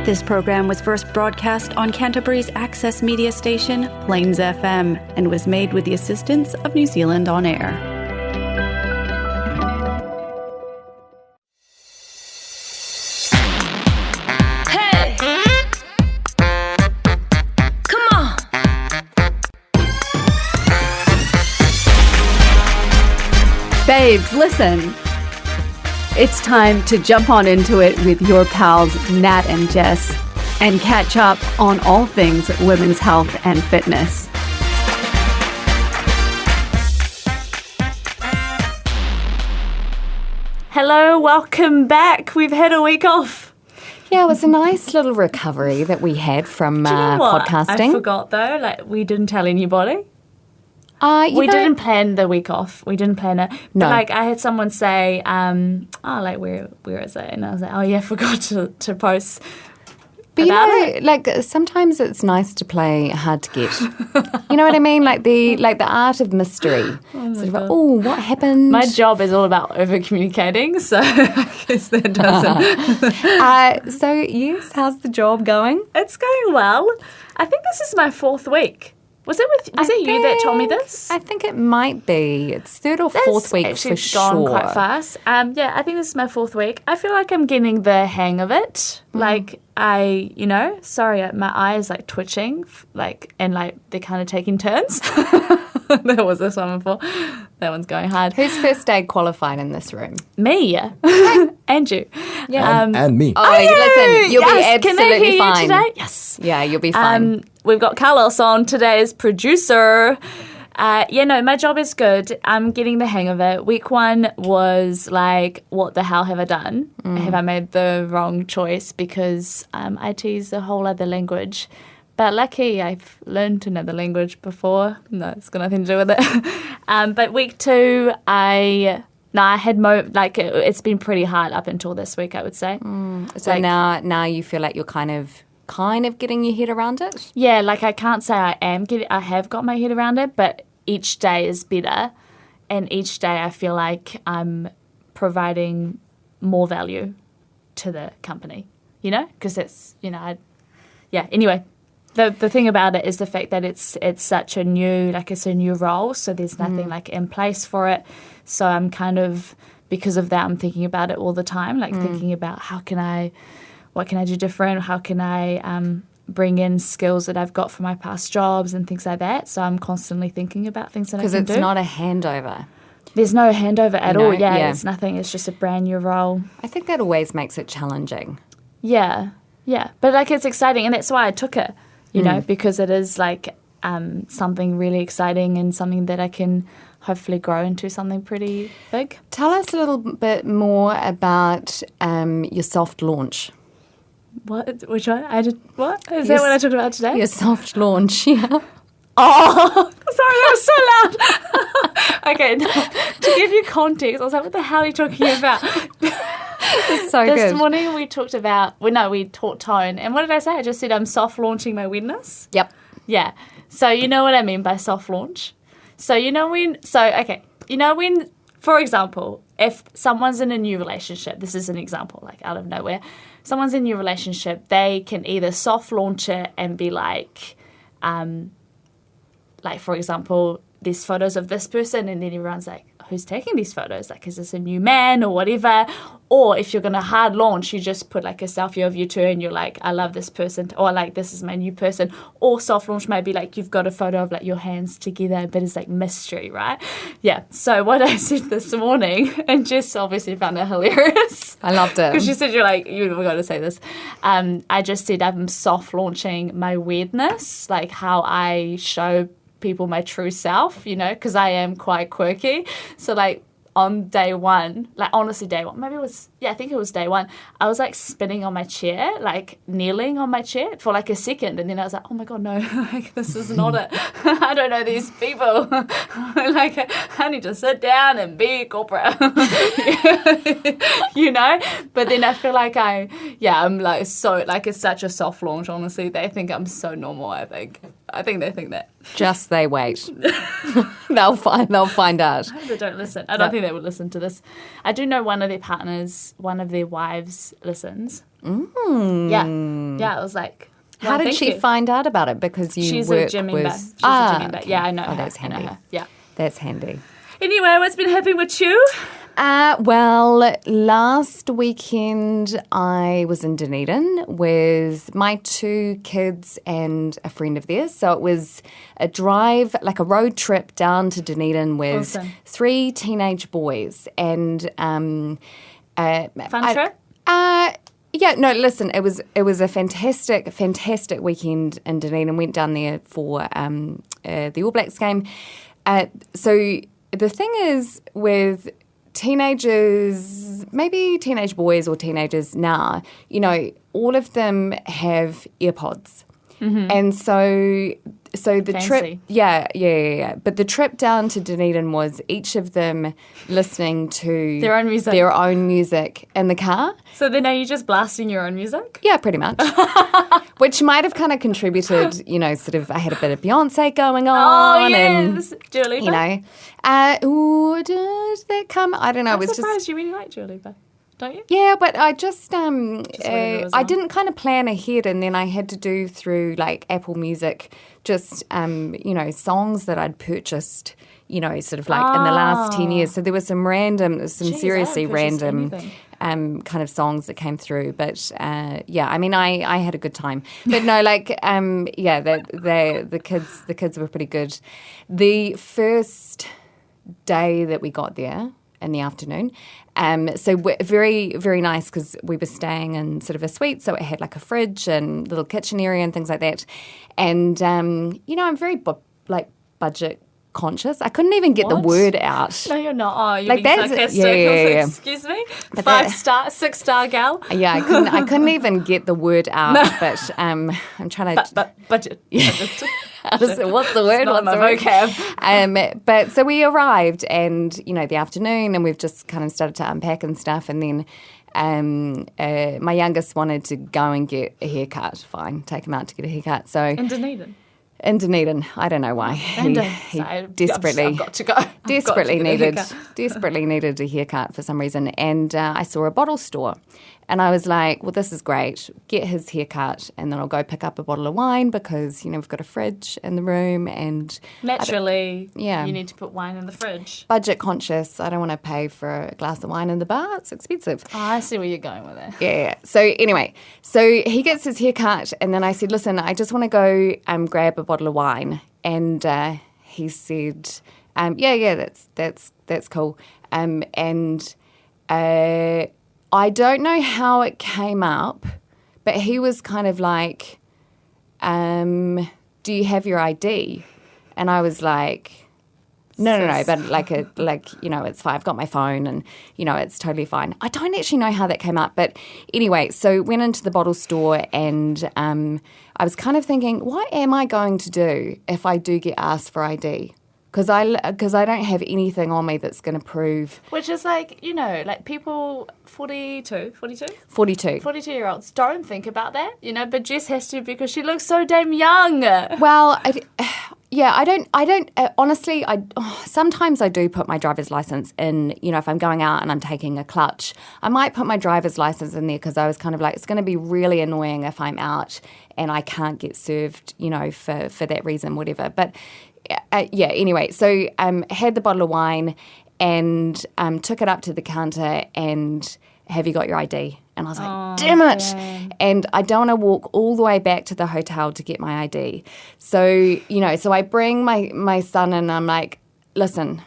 This program was first broadcast on Canterbury's access media station, Plains FM, and was made with the assistance of New Zealand On Air. Hey! Come on! Babes, listen. It's time to jump on into it with your pals Nat and Jess and catch up on all things women's health and fitness. Hello, welcome back. We've had a week off. Yeah, it was a nice little recovery that we had from Do you know what? podcasting. I forgot though, we didn't tell anybody. We Didn't plan the week off. We didn't plan it. No. But I had someone say, where is it? And I was like, oh yeah, I forgot to post But about it. Sometimes it's nice to play hard to get. You know what I mean? Like the art of mystery. What happened? My job is all about over communicating, so I guess that doesn't. So yes, how's the job going? It's going well. I think this is my 4th week. Was it you that told me this? I think it might be. It's 3rd or 4th week actually for sure. gone quite fast. I think this is my 4th week. I feel like I'm getting the hang of it. My eyes twitching, and they're kind of taking turns. There was this one before. That one's going hard. Who's first aid qualified in this room? Me. And you. Yeah. And me. Oh, listen, you'll be Can they absolutely hear you fine. today? Yes. Yeah, you'll be fine. We've got Carlos on today as producer. My job is good. I'm getting the hang of it. Week 1 was like, what the hell have I done? Have I made the wrong choice? Because IT is a whole other language. But lucky I've learned another language before. No, it's got nothing to do with it. But week 2, I had it's been pretty hard up until this week, I would say. So now you feel like you're kind of getting your head around it? Yeah, I can't say I have got my head around it, but each day is better. And each day I feel like I'm providing more value to the company, because it's, anyway. The thing about it is the fact that it's such a new, it's a new role, so there's nothing in place for it. So I'm kind of, because of that, I'm thinking about it all the time, thinking about what can I do different? How can I bring in skills that I've got from my past jobs and things like that? So I'm constantly thinking about things that I can do. Because it's not a handover. There's no handover at all. Yeah. It's nothing. It's just a brand new role. I think that always makes it challenging. Yeah. But it's exciting, and that's why I took it. Because it is something really exciting and something that I can hopefully grow into something pretty big. Tell us a little bit more about your soft launch. What? Which one? I did what? Is that what I talked about today? Your soft launch, yeah. Oh, sorry, that was so loud. Okay, to give you context, I was like, what the hell are you talking about? It's so good. This morning we talked about, we taught tone. And what did I say? I just said I'm soft launching my weirdness. Yep. Yeah. So you know what I mean by soft launch? So when, for example, if someone's in a new relationship, this is an example, out of nowhere, someone's in a new relationship, they can either soft launch it and be for example, there's photos of this person and then everyone's like, who's taking these photos? Is this a new man or whatever? Or if you're going to hard launch, you just put a selfie of you two and you're like, I love this person, or this is my new person. Or soft launch might be you've got a photo of your hands together, but it's mystery, right? Yeah. So what I said this morning, and Jess obviously found it hilarious. I loved it. Because she said, you've got to say this. I just said I'm soft launching my weirdness, how I show people my true self, because I am quite quirky. So on day 1, honestly day 1, maybe it was, I think it was day 1, I was spinning on my chair, kneeling on my chair for a second, and then I was like, oh my god, no, this is not it. I don't know these people. I need to sit down and be corporate. But then I feel I'm so, it's such a soft launch, honestly. They think I'm so normal, I think they think that. Just they wait. They'll find out. I hope they don't listen. I don't think they would listen to this. I do know one of their partners, one of their wives listens. Yeah. yeah, it was like, How well, did thank she you. find out about it? Because you She's work a gym with... member. She's a gym member. okay. Yeah, I know her. That's I know handy. her. Yeah. That's handy. Anyway, what's been happening with you? Well, last weekend I was in Dunedin with my 2 kids and a friend of theirs. So it was a drive, like a road trip down to Dunedin with Awesome. 3 teenage boys. And Fun trip? yeah, no, listen, it was a fantastic weekend in Dunedin. Went down there for the All Blacks game. So the thing is with teenagers, maybe teenage boys or teenagers now, you know, all of them have AirPods. And so the Fancy. trip, yeah. But the trip down to Dunedin was each of them listening to Their own music in the car. So then are you just blasting your own music? Yeah, pretty much. Which might have kind of contributed, you know, sort of, I had a bit of Beyonce going on. Oh, yes. Dua Lipa? You know, did that come? I don't know. I'm it was surprised you really like Dua Lipa. Don't you? Yeah, but I just whatever was I on. didn't kind of plan ahead, and then I had to do through like Apple Music, just you know, songs that I'd purchased, you know, sort of like in the last 10 years. So there was some Jeez, I seriously haven't purchased random anything. kind of songs that came through. But yeah, I mean, I had a good time. But no, like yeah, the kids were pretty good. The first day that we got there in the afternoon. So very, very nice because we were staying in sort of a suite, so it had like a fridge and little kitchen area and things like that. And, you know, I'm very budget conscious. I couldn't even get the What? word out. No, you're not. Oh, you're Like, being that's- sarcastic. yeah. Excuse me? But 6-star gal? Yeah, I couldn't even get the word out, but I'm trying to... But budget. What's the word? Not What's my the word? vocab. But so we arrived and, you know, the afternoon and we've just kind of started to unpack and stuff. And then my youngest wanted to go and get a haircut. Fine, take him out to get a haircut. So In Dunedin. in Dunedin, I don't know why. He desperately, I've got to go. desperately I've got to get a haircut. desperately needed a haircut for some reason. And I saw a bottle store. And I was like, well, this is great. Get his haircut and then I'll go pick up a bottle of wine because, you know, we've got a fridge in the room and... Naturally, Yeah. you need to put wine in the fridge. budget conscious. I don't want to pay for a glass of wine in the bar. It's expensive. Oh, I see where you're going with it. Yeah. So anyway, so he gets his haircut and then I said, listen, I just want to go grab a bottle of wine. And he said, yeah, that's cool. And I don't know how it came up, but he was kind of like, do you have your ID? And I was like, no, but like, you know, it's fine. I've got my phone and, you know, it's totally fine. I don't actually know how that came up. But anyway, so went into the bottle store and I was kind of thinking, what am I going to do if I do get asked for ID? Because I don't have anything on me that's going to prove... Which is like, you know, like people 42 42-year-olds don't think about that, you know, but Jess has to because she looks so damn young. Well, I don't, honestly, sometimes I do put my driver's license in, you know, if I'm going out and I'm taking a clutch, I might put my driver's license in there because I was kind of like, it's going to be really annoying if I'm out and I can't get served, you know, for that reason, whatever. But yeah, anyway, so had the bottle of wine and took it up to the counter and have you got your ID? And I was like, damn it. damn. And I don't want to walk all the way back to the hotel to get my ID. So, you know, so I bring my son and I'm like, listen,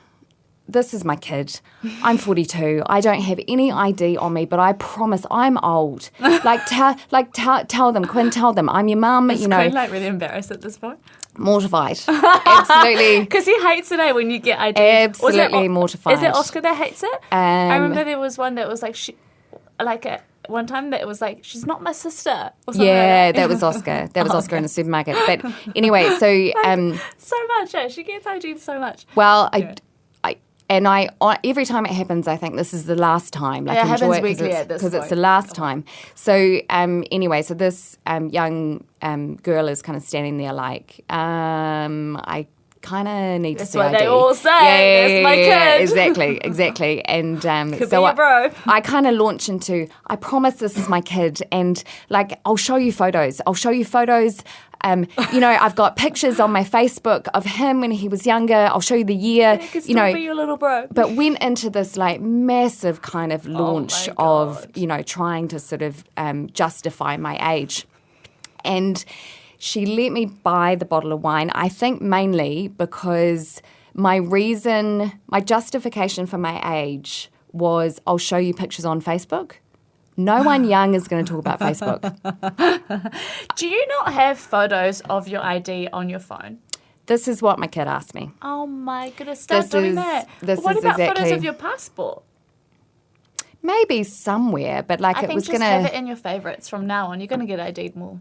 this is my kid. I'm 42. I don't have any ID on me, but I promise I'm old. Tell them, Quinn, tell them. I'm your mum, Is you know. Quinn like really embarrassed at this point? Mortified. Absolutely. Because he hates it when you get ID. Absolutely mortified. Is it Oscar that hates it? I remember there was one that was like, one time that it was like, she's not my sister. Or something Yeah, like that was Oscar. That was Oscar in the supermarket. But anyway, so so much. Yeah, she gets ID so much. well, Yeah. I every time it happens, I think this is the last time. Like, Yeah, it happens enjoy it weekly at this because it's point. the last time. So anyway, so this young girl is kind of standing there like, I kind of need That's to see what ID. they all say. That's my kid. Exactly. And Could so be your bro. I kind of launch into, I promise this is my kid, and like I'll show you photos. I've got pictures on my Facebook of him when he was younger. I'll show you the year. It could still be your little bro. But went into this like massive kind of launch my of, God. trying to sort of justify my age. And she let me buy the bottle of wine, I think mainly because my justification for my age was I'll show you pictures on Facebook. No one young is going to talk about Facebook. Do you not have photos of your ID on your phone? This is what my kid asked me. Oh my goodness, stop doing that. What about photos of your passport? Maybe somewhere, but like I it think was just going have it to... in your favourites from now on. You're going to get ID'd more.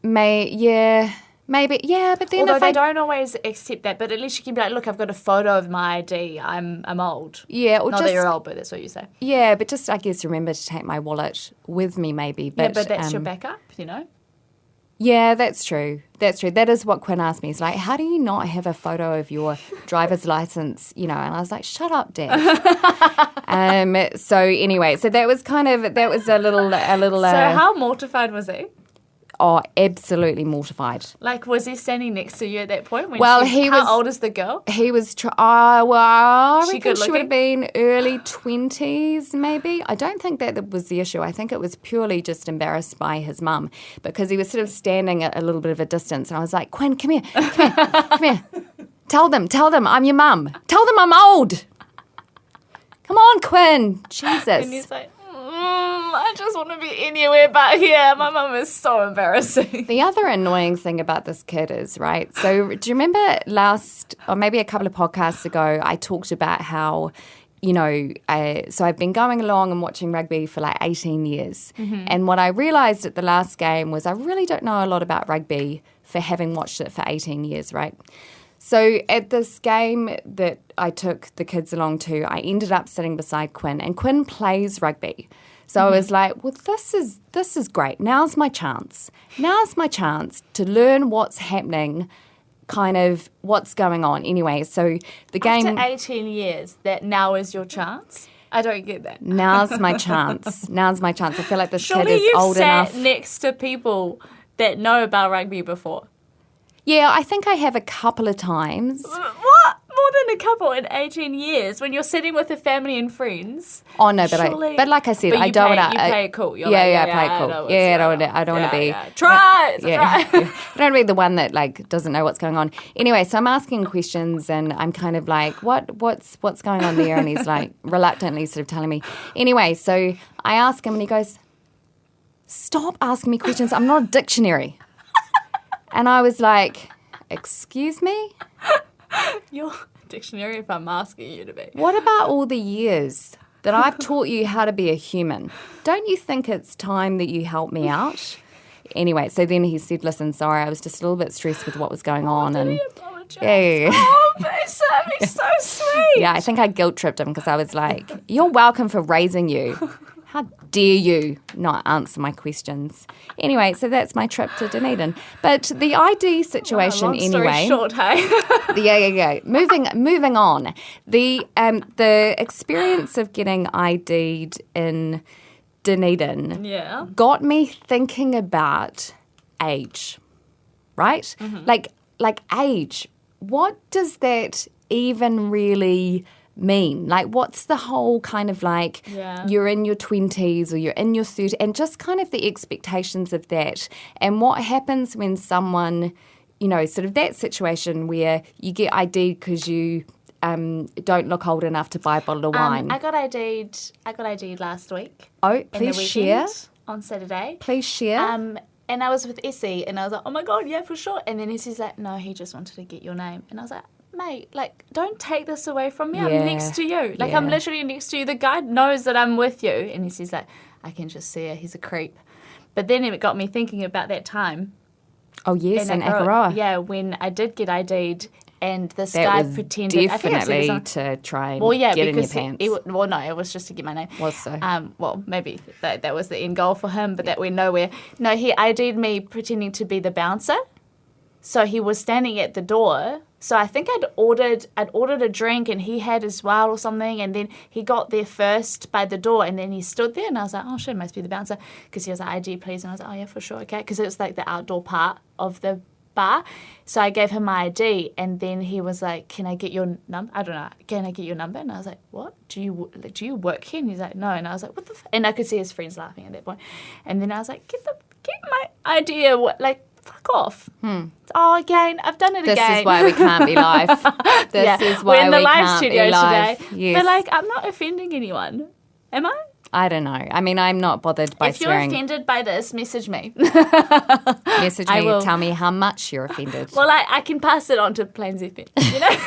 Maybe, but then Although if they I... don't always accept that, but at least you can be like, look, I've got a photo of my ID. I'm old. Yeah, or Not just... that you're old, but that's what you say. Yeah, but just, I guess, remember to take my wallet with me maybe. But, But that's your backup, Yeah, that's true. That is what Quinn asked me. He's like, how do you not have a photo of your driver's license? And I was like, shut up, Dad. So anyway, so that was a little. So how mortified was he? Oh, absolutely mortified. Like, was he standing next to you at that point? How old is the girl? He was, I She reckon good she would have looking? been early 20s maybe. I don't think that was the issue. I think it was purely just embarrassed by his mum because he was sort of standing at a little bit of a distance. And I was like, Quinn, come here. Tell them I'm your mum. Tell them I'm old. Come on, Quinn. Jesus. And he's like, I just want to be anywhere but here. My mum is so embarrassing. The other annoying thing about this kid is, right, so do you remember or maybe a couple of podcasts ago, I talked about how, so I've been going along and watching rugby for like 18 years. Mm-hmm. And what I realised at the last game was I really don't know a lot about rugby for having watched it for 18 years, right? So at this game that I took the kids along to, I ended up sitting beside Quinn, and Quinn plays rugby. So I was like, well, this is great. Now's my chance. To learn what's happening, kind of what's going on. Anyway, so the game... After 18 years, that now is your chance? I don't get that. Now's my chance. I feel like this kid Surely is old enough. you've sat next to people that know about rugby before. Yeah, I think I have a couple of times. What? More than a couple in 18 years when you're sitting with a family and friends. Oh, no, but surely... but like I said, but I don't want to... You play it cool. You're I play it I cool. know I don't want to be... Yeah. Try! I don't want to be the one that like doesn't know what's going on. Anyway, so I'm asking questions and I'm kind of like, what's going on there? And he's like reluctantly sort of telling me. Anyway, so I ask him and he goes, stop asking me questions. I'm not a dictionary. And I was like... Excuse me? Your dictionary, if I'm asking you to be. What about all the years that I've taught you how to be a human? Don't you think it's time that you help me out? Anyway, so then he said, listen, sorry, I was just a little bit stressed with what was going on. Did and he apologize? Yeah. Oh, bless him. He's so sweet. Yeah, I think I guilt-tripped him because I was like, you're welcome for raising you. How dare you not answer my questions? Anyway, so that's my trip to Dunedin. But the ID situation long story anyway. short, hey? Yeah. Moving on. The experience of getting ID'd in Dunedin got me thinking about age, right? Mm-hmm. Like age. What does that even really mean? Like, what's the whole kind of like you're in your 20s or you're in your 30s, and just kind of the expectations of that, and what happens when someone, sort of that situation where you get ID'd because you don't look old enough to buy a bottle of wine. I got ID'd last week. Oh, please share. On Saturday. Please share. And I was with Essie, and I was like, oh my God, yeah, for sure. And then Essie's like, no, he just wanted to get your name. And I was like, mate, like, don't take this away from me. I'm next to you. Like, I'm literally next to you. The guy knows that I'm with you. And Essie's like, I can just see it. He's a creep. But then it got me thinking about that time. Oh, yes, in Akaroa. Yeah, when I did get ID'd. And this that guy was pretended... definitely to try and get in your pants. No, it was just to get my name. Was so. Maybe that was the end goal for him, but that went nowhere. No, he ID'd me pretending to be the bouncer. So he was standing at the door So I think I'd ordered a drink and he had as well or something, and then he got there first by the door, and then he stood there, and I was like, oh shit, it must be the bouncer, because he was like, ID please, and I was like, oh yeah, for sure, okay, because it was like the outdoor part of the bar. So I gave him my ID, and then he was like, can I get your number? I don't know, can I get your number? And I was like, what? Do you work here? And he's like, no. And I was like, what the and I could see his friends laughing at that point. And then I was like, get my idea, fuck off. Oh, again, I've done it again. This is why we can't be live. This is why we're in the we live can't studio be live. today. Yes. But I'm not offending anyone. Am I? I don't know. I mean, I'm not bothered by if swearing. If you're offended by this, message me. Message me, tell me how much you're offended. Well, I can pass it on to Plains FM, you know?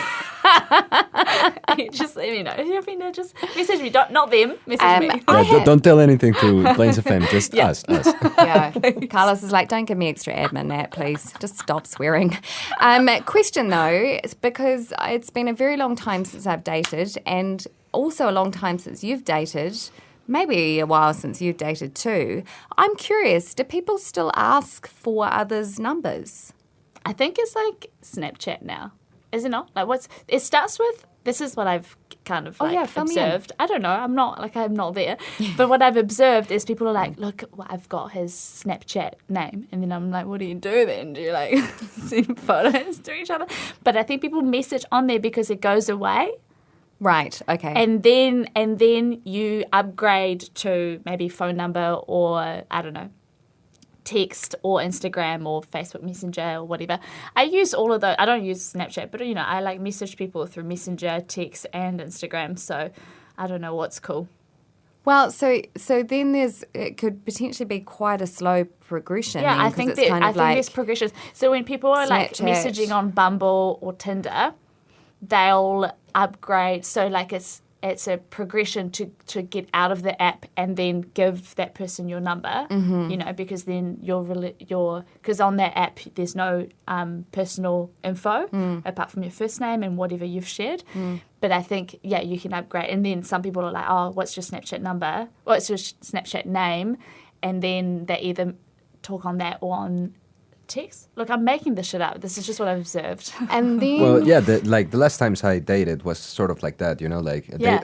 Just let me know. If you're offended, just message me. Not them, message me. Yeah, don't tell anything to Plains FM, just us. Yeah. Carlos is like, don't give me extra admin, Nat, please. Just stop swearing. Question, though, it's because it's been a very long time since I've dated, and also a long time since you've dated. Maybe a while since you've dated too. I'm curious, do people still ask for others' numbers? I think it's like Snapchat now. Is it not? It starts with, this is what I've kind of observed. I don't know, I'm not there. But what I've observed is people are like, look, I've got his Snapchat name. And then I'm like, what do you do then? Do you send photos to each other? But I think people message on there because it goes away. Right, okay. And then you upgrade to maybe phone number or, I don't know, text or Instagram or Facebook Messenger or whatever. I use all of those. I don't use Snapchat, but, I message people through Messenger, text and Instagram. So I don't know what's cool. Well, so then it could potentially be quite a slow progression. Yeah, then, I think there's progressions. So when people are messaging on Bumble or Tinder, they'll upgrade. So it's a progression to get out of the app and then give that person your number. Because then because on that app there's no personal info apart from your first name and whatever you've shared. But I think you can upgrade. And then some people are like, oh, what's your Snapchat number? What's your Snapchat name? And then they either talk on that or on text. Look, I'm making this shit up. This is just what I've observed. And then... Well, yeah, the last times I dated was sort of like that,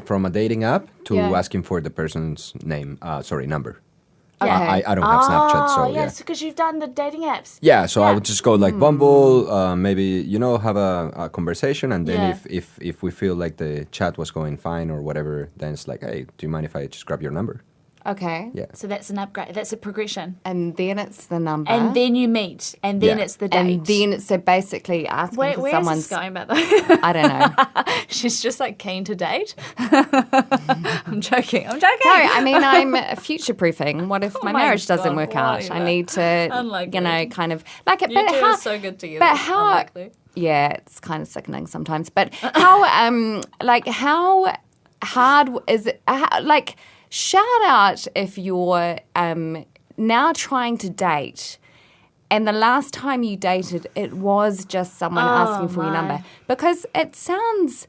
from a dating app to asking for the person's name, number. Yeah. I don't have Snapchat, so yeah. Yes, because you've done the dating apps. Yeah, so I would just go Bumble, maybe, have a conversation, and then if we feel like the chat was going fine or whatever, then it's like, hey, do you mind if I just grab your number? Okay. Yeah. So that's an upgrade. That's a progression. And then it's the number. And then you meet. And then it's the date. And then it's basically asking for someone's... Where's this going, by the way? I don't know. She's just keen to date. I'm joking. No, I mean, I'm future-proofing. What if my marriage doesn't work out? I need to, kind of... Like it, you but two how, are so good together. But how... Unlikely. Yeah, it's kind of sickening sometimes. But how, how hard is it... shout out if you're now trying to date and the last time you dated, it was just someone asking for your number. Because it sounds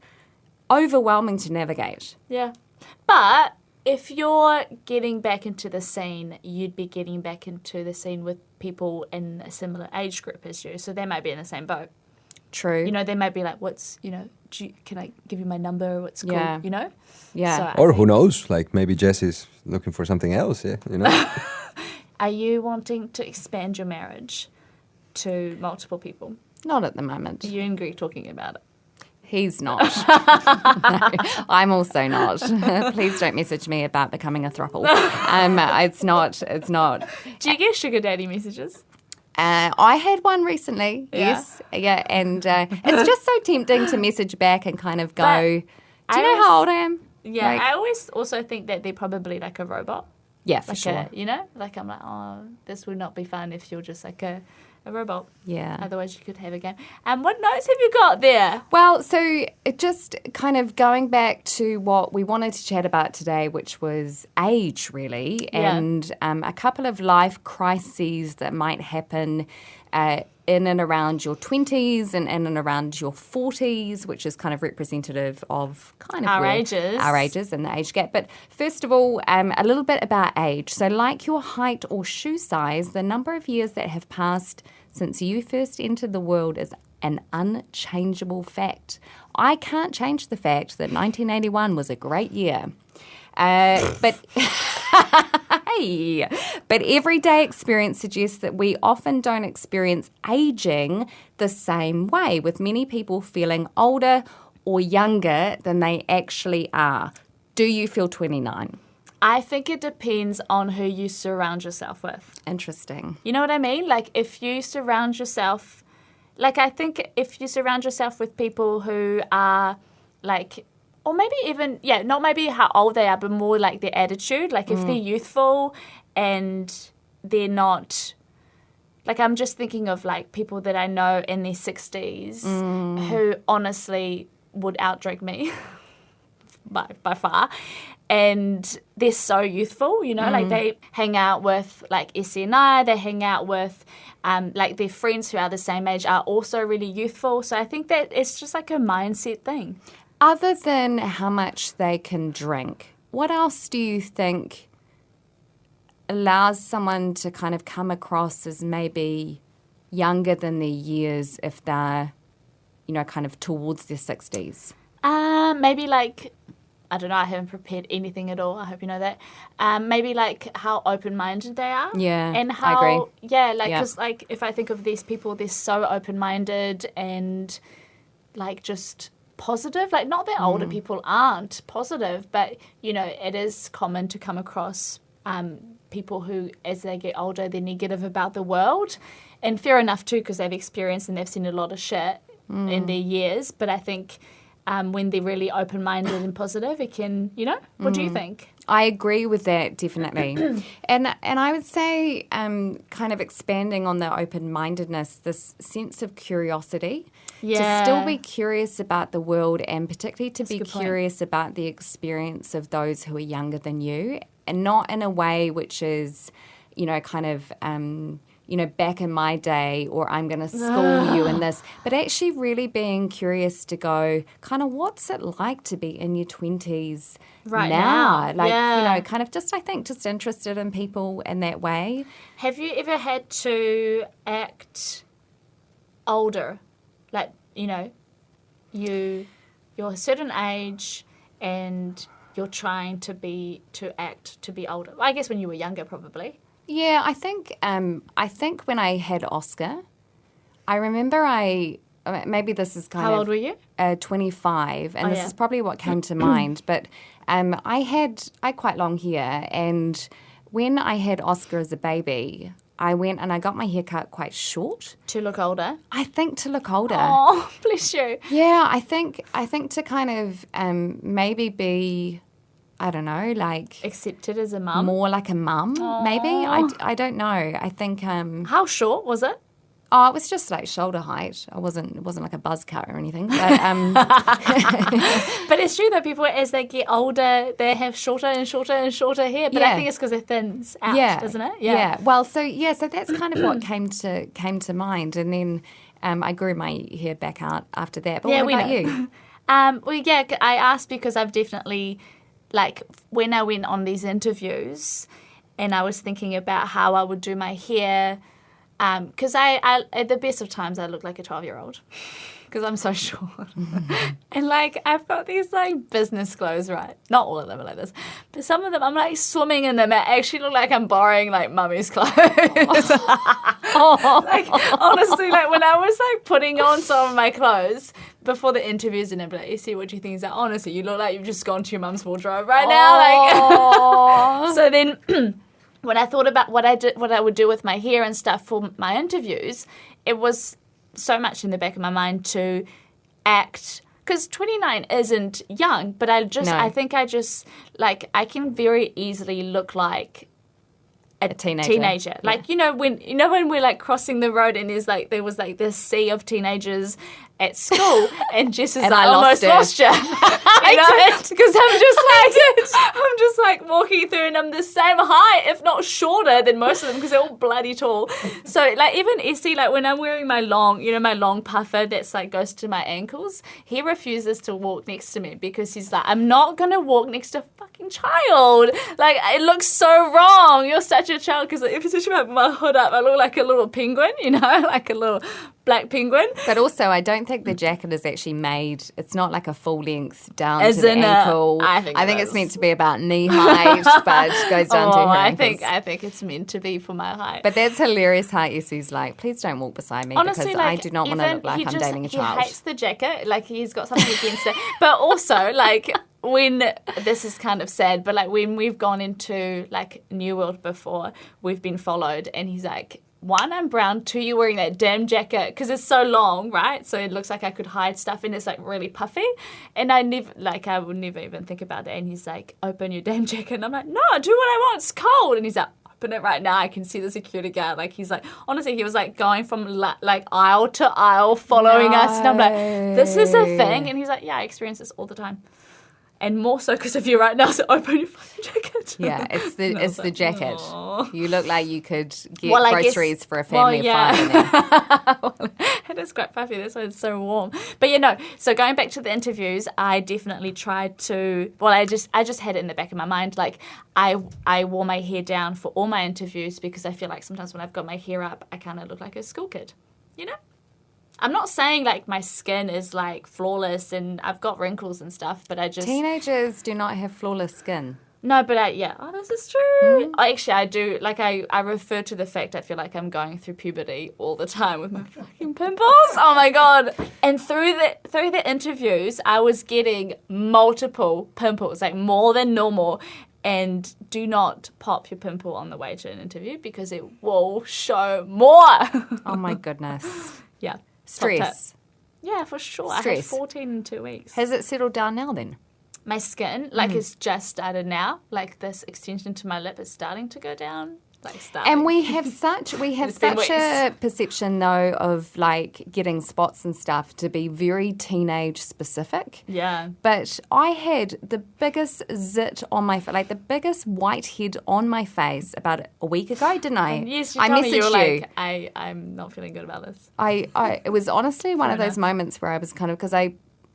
overwhelming to navigate. Yeah. But if you're getting back into the scene, you'd be getting back into the scene with people in a similar age group as you. So they might be in the same boat. True. They might be like, can I give you my number? What's cool? Yeah. Yeah. So who knows? Maybe Jess is looking for something else, Are you wanting to expand your marriage to multiple people? Not at the moment. You and Greg talking about it? He's not. No, I'm also not. Please don't message me about becoming a throuple. It's not. Do you get sugar daddy messages? I had one recently, yes. Yeah, and it's just so tempting to message back and kind of go, do you know how old I am? Yeah, I always also think that they're probably like a robot. Yeah, for sure. I'm like, oh, this would not be fun if you're just like a robot. Yeah. Otherwise you could have a game. And what notes have you got there? Well, so it just kind of going back to what we wanted to chat about today, which was age, really, and a couple of life crises that might happen in and around your 20s and in and around your 40s, which is kind of representative of kind of Our where- ages. Our ages and the age gap. But first of all, a little bit about age. So like your height or shoe size, the number of years that have passed since you first entered the world is an unchangeable fact. I can't change the fact that 1981 was a great year. But hey, but everyday experience suggests that we often don't experience aging the same way, with many people feeling older or younger than they actually are. Do you feel 29? I think it depends on who you surround yourself with. Interesting. You know what I mean? Like, if you surround yourself... Like, I think if you surround yourself with people who are, like... Or maybe even, not maybe how old they are, but more like their attitude. Like, if they're youthful and they're not... Like, I'm just thinking of, like, people that I know in their 60s who honestly would outdrink me by far. And they're so youthful, you know? Like, they hang out with, like, Essie and I. They hang out with, like, their friends who are the same age are also really youthful. So I think that it's just, like, a mindset thing. Other than how much they can drink, what else do you think allows someone to kind of come across as maybe younger than their years if they're, you know, kind of towards their 60s? Maybe, like, I don't know, I haven't prepared anything at all. I hope you know that. Maybe, like, how open-minded they are. Yeah, and how, I agree. Yeah, like, because, like, if I think of these people, they're so open-minded and, like, just... positive. Like, not that older people aren't positive, but, you know, it is common to come across people who, as they get older, they're negative about the world. And fair enough, too, because they've experienced and they've seen a lot of shit in their years. But I think when they're really open-minded and positive, it can, you know, what do you think? I agree with that, definitely. and I would say kind of expanding on the open-mindedness, this sense of curiosity. To still be curious about the world and particularly to be curious about the experience of those who are younger than you, and not in a way which is, you know, kind of, you know, back in my day, or I'm going to school you in this, but actually really being curious to go, kind of, what's it like to be in your 20s right now? Like, you know, kind of just, I think, just interested in people in that way. Have you ever had to act older? Like, you know, you're a certain age and you're trying to be older. Well, I guess when you were younger, probably. Yeah, I think when I had Oscar, I remember maybe this is kind of... How old were you? 25, and this yeah. is probably what came to mind. But I had quite long hair, and when I had Oscar as a baby, I went and I got my hair cut quite short. To look older? I think to look older. Oh, bless you. Yeah, I think to kind of maybe be... I don't know, like... Accepted as a mum? More like a mum, maybe? I don't know. I think... How short was it? Oh, it was just like shoulder height. It wasn't like a buzz cut or anything. But, but it's true that people, as they get older, they have shorter and shorter and shorter hair. But I think it's because it thins out, doesn't it? Yeah. Well, so that's kind of what came to mind. And then I grew my hair back out after that. But what about you? I asked because I've definitely... Like, when I went on these interviews and I was thinking about how I would do my hair, because I at the best of times, I look like a 12-year-old because I'm so short. And, like, I've got these, like, business clothes, right? Not all of them are like this. But some of them, I'm, like, swimming in them. I actually look like I'm borrowing, like, mummy's clothes. Like, honestly, like, when I was, like, putting on some of my clothes before the interviews and everything, you see what you think is like, honestly, you look like you've just gone to your mum's wardrobe right now. Like, so then when I thought about what I would do with my hair and stuff for my interviews, it was so much in the back of my mind to act, because 29 isn't young, but I think I can very easily look like a teenager. Like, you know when we're like crossing the road and there was like this sea of teenagers at school, and Jess is And like, I lost almost her. lost you. Because I'm just like walking through, and I'm the same height, if not shorter than most of them, because they're all bloody tall. So like even Essie, like when I'm wearing my long puffer that's like goes to my ankles, he refuses to walk next to me because he's like, I'm not gonna walk next to a fucking child. Like it looks so wrong. You're such a child, because if you put my hood up, I look like a little penguin, like a little black penguin. But also, I don't think the jacket is actually made. It's not like a full length down As to the in ankle. I think it it's is. meant to be about knee height, but goes down to her ankles. I think it's meant to be for my height. But that's hilarious how Essie's like, please don't walk beside me Honestly, because like, I do not want to look like I'm dating a child. He hates the jacket. Like, he's got something against it. But also, like, when, this is kind of sad, but, like, when we've gone into, like, New World before, we've been followed, and he's like, 1, I'm brown. 2, you're wearing that damn jacket because it's so long, right? So it looks like I could hide stuff, and it's like really puffy. And I would never even think about that. And he's like, open your damn jacket. And I'm like, no, do what I want. It's cold. And he's like, open it right now. I can see the security guard. Like, he's like, honestly, he was like going from like aisle to aisle following us. And I'm like, this is a thing. And he's like, yeah, I experience this all the time. And more so because of you right now, so open your fucking jacket. Yeah, it's the jacket. Aw. You look like you could get Well, I groceries guess- for a family well, yeah. of 5 in there. It is quite puffy. That's why it's so warm. But so going back to the interviews, I definitely tried to. Well, I just had it in the back of my mind. Like I wore my hair down for all my interviews because I feel like sometimes when I've got my hair up, I kind of look like a school kid. I'm not saying like my skin is like flawless and I've got wrinkles and stuff, but I just Teenagers do not have flawless skin. No, but this is true. Actually, I do. Like, I refer to the fact I feel like I'm going through puberty all the time with my fucking pimples. Oh my God. And through the interviews, I was getting multiple pimples, like more than normal. And do not pop your pimple on the way to an interview because it will show more. Oh my goodness. Yeah. Top Stress. tip. Yeah, for sure. I had Stress. 14 in 2 weeks. Has it settled down now then? My skin, it's just started now. Like this extension to my lip is starting to go down. Like starting. And we have such It's been a perception though of like getting spots and stuff to be very teenage specific. Yeah. But I had the biggest zit on my face, like the biggest whitehead on my face about a week ago, didn't I? Yes, you I told me you were messaged you. like, I'm not feeling good about this. It was honestly one of those moments where I was kind of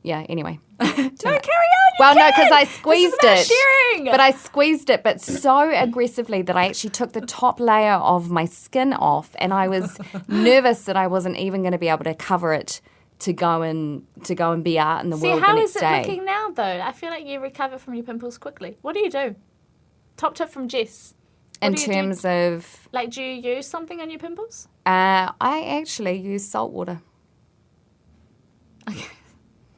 anyway. No, carry on. Well, no, because I squeezed this is it. about sharing. But I squeezed it, but so aggressively that I actually took the top layer of my skin off, and I was nervous that I wasn't even going to be able to cover it to go and be out in the world the how next is it day. looking now, though? I feel like you recover from your pimples quickly. What do you do? Top tip from Jess. What In do you do? terms of, Like, do you use something on your pimples? I actually use salt water.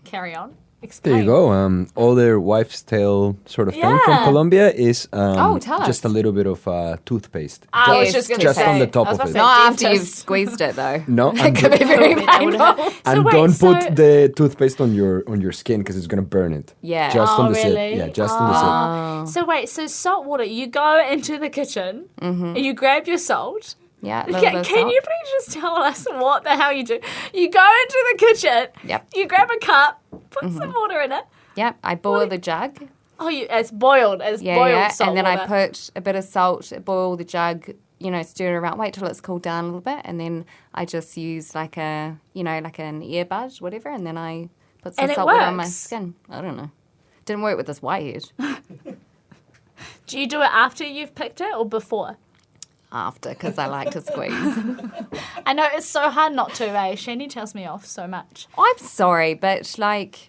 Carry on. There Explain. you go. Older wives' tale sort of thing from Yeah. Colombia is Oh, tell just us. a little bit of toothpaste. I was Yes, just going to just say. on the top I was of about it. to say Not after you've dentist. squeezed it, though. No, It could be very That would painful. hurt. and So wait, don't so- put the toothpaste on your skin because it's gonna burn it. Yeah. Just Oh, on the really? zip. Yeah, just on the zip. So wait, so salt water, you go into the kitchen and you grab your salt. Yeah, a little Can, bit of can salt. you please just tell us what the hell you do? You go into the kitchen, Yep. you grab a cup, put some water in it. Yep, I boil the jug. Oh, it's boiled, boiled salt and then water. I put a bit of salt, boil the jug, stir it around, wait till it's cooled down a little bit, and then I just use like an earbud, whatever, and then I put some And it salt water on my works? skin. I don't know. Didn't work with this whitehead. Do you do it after you've picked it or before? After, because I like to squeeze. I know it's so hard not to, eh? Shani tells me off so much. I'm sorry, but like,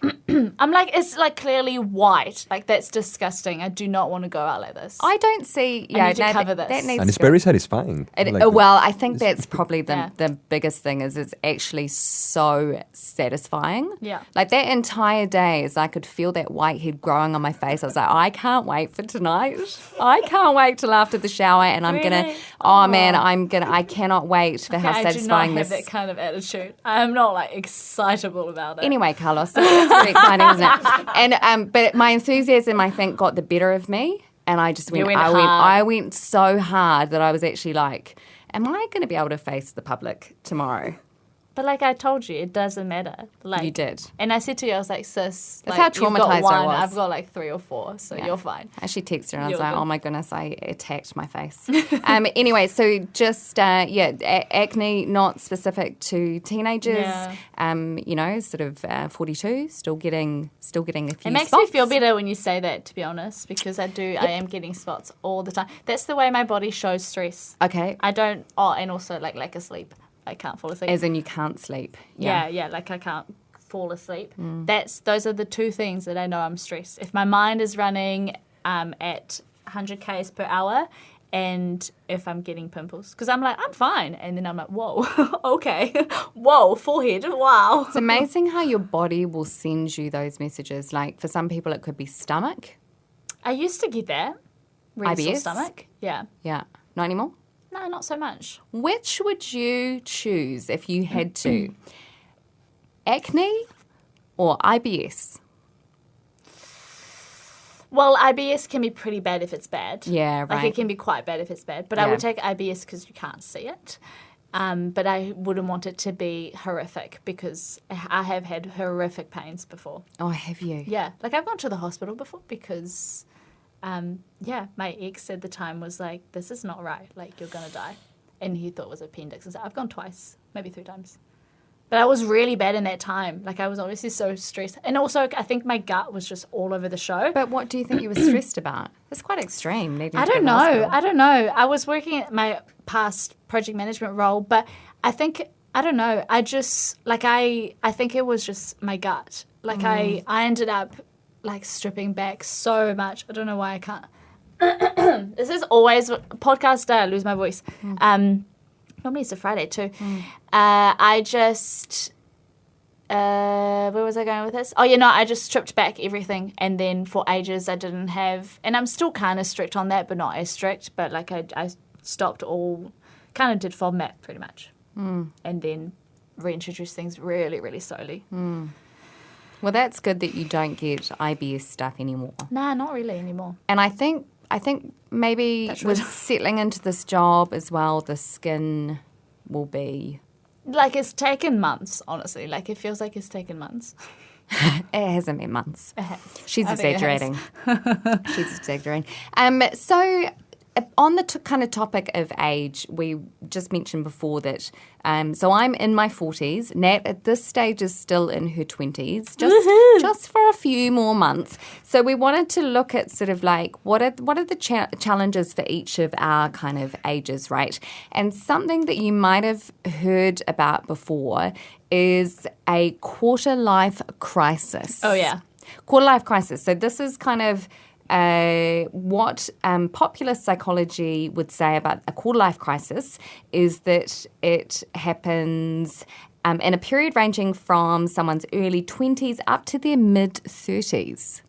I'm like, it's like clearly white. Like, that's disgusting. I do not want to go out like this. I don't see. Yeah, need to cover this. that needs And it's to go. very satisfying. Well, I think that's probably Yeah. the biggest thing is it's actually so satisfying. Yeah. Like that entire day as I could feel that whitehead growing on my face. I was like, I can't wait for tonight. I can't wait till after the shower and I'm going to, I cannot wait for how I do not satisfying have this. that kind of attitude. I'm not like excitable about it. Anyway, Carlos, so that's very exciting, isn't it? And but my enthusiasm, I think, got the better of me, and I just went. went I hard. went so hard that I was actually like, "Am I going to be able to face the public tomorrow?" But like I told you, it doesn't matter. Like You did. And I said to you, I was like, sis, That's like, how you've got traumatized I one, was. I've got like 3 or 4, so you're fine. I actually texted her and I was You're like, good. oh my goodness, I attacked my face. Anyway, so just, acne not specific to teenagers, Yeah. sort of 42, still getting a few It makes spots. me feel better when you say that, to be honest, because I am getting spots all the time. That's the way my body shows stress. Okay. I don't, and also like lack of sleep. I can't fall asleep. As in you can't sleep. Yeah, like I can't fall asleep. Those are the 2 things that I know I'm stressed. If my mind is running at 100 k's per hour, and if I'm getting pimples, because I'm like, I'm fine, and then I'm like, whoa, okay, whoa, forehead, wow. It's amazing how your body will send you those messages. Like for some people, it could be stomach. I used to get that. Really sore IBS? stomach. Yeah. Yeah. Not anymore? No, not so much. Which would you choose if you had to? Acne or IBS? Well, IBS can be pretty bad if it's bad. Yeah, right. Like it can be quite bad if it's bad. But I would take IBS because you can't see it. But I wouldn't want it to be horrific because I have had horrific pains before. Oh, have you? Yeah. Like I've gone to the hospital before because, my ex at the time was like, this is not right. Like you're going to die. And he thought it was appendix. And so I've gone twice, maybe 3 times. But I was really bad in that time. Like I was obviously so stressed. And also I think my gut was just all over the show. But what do you think you were stressed about? It's quite extreme. Needing I to go don't to the know. hospital. I don't know. I was working at my past project management role, but I think, I don't know. I just, like, I think it was just my gut. Like, I ended up, like, stripping back so much. I don't know why I can't. This is always, podcast day, I lose my voice. Normally it's a Friday, too. I just... where was I going with this? Oh, I just stripped back everything, and then for ages I didn't have, and I'm still kind of strict on that, but not as strict, but like I stopped all, kind of did FODMAP pretty much, and then reintroduced things really, really slowly. Well, that's good that you don't get IBS stuff anymore. Nah, not really anymore. And I think maybe with settling into this job as well, the skin will be... Like, it's taken months, honestly. Like, it feels like it's taken months. It hasn't been months. It has. She's I think it has. exaggerating. She's exaggerating. So on the kind of topic of age, we just mentioned before that, so I'm in my 40s. Nat at this stage is still in her 20s, just for a few more months. So we wanted to look at sort of like what are the challenges for each of our kind of ages, right? And something that you might have heard about before is a quarter-life crisis. Oh, yeah. Quarter-life crisis. So this is kind of what popular psychology would say about a quarter-life crisis is that it happens in a period ranging from someone's early 20s up to their mid-30s.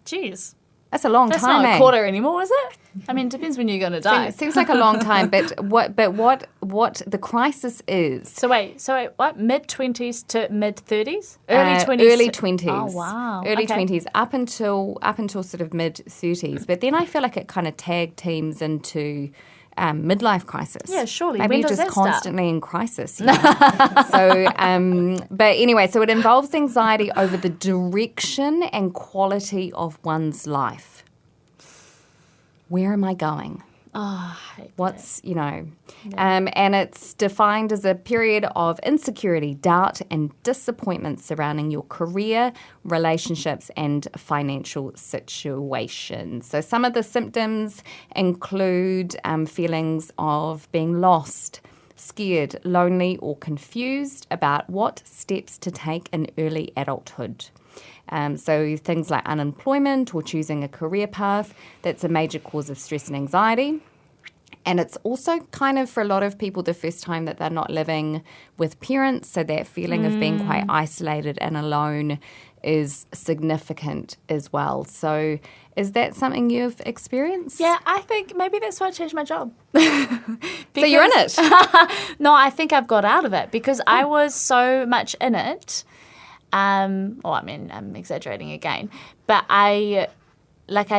Jeez. That's a long That's time, not eh? a quarter anymore, is it? I mean, it depends when you're going to die. Seems like a long time, but what the crisis is... So wait, what? Mid-20s to mid-30s? Early 20s? Early 20s. Oh, wow. Early Okay. 20s up until sort of mid-30s. But then I feel like it kind of tag teams into midlife crisis. Yeah, surely. Maybe When you're does just that start? constantly in crisis. Yeah. But anyway, so it involves anxiety over the direction and quality of one's life. Where am I going? Oh, I hate What's, and it's defined as a period of insecurity, doubt, and disappointment surrounding your career, relationships, and financial situations. So some of the symptoms include feelings of being lost, scared, lonely, or confused about what steps to take in early adulthood. So things like unemployment or choosing a career path, that's a major cause of stress and anxiety. And it's also kind of for a lot of people the first time that they're not living with parents, so that feeling of being quite isolated and alone is significant as well. So is that something you've experienced? Yeah, I think maybe that's why I changed my job. So you're in it? No, I think I've got out of it because I was so much in it. I'm exaggerating again, but I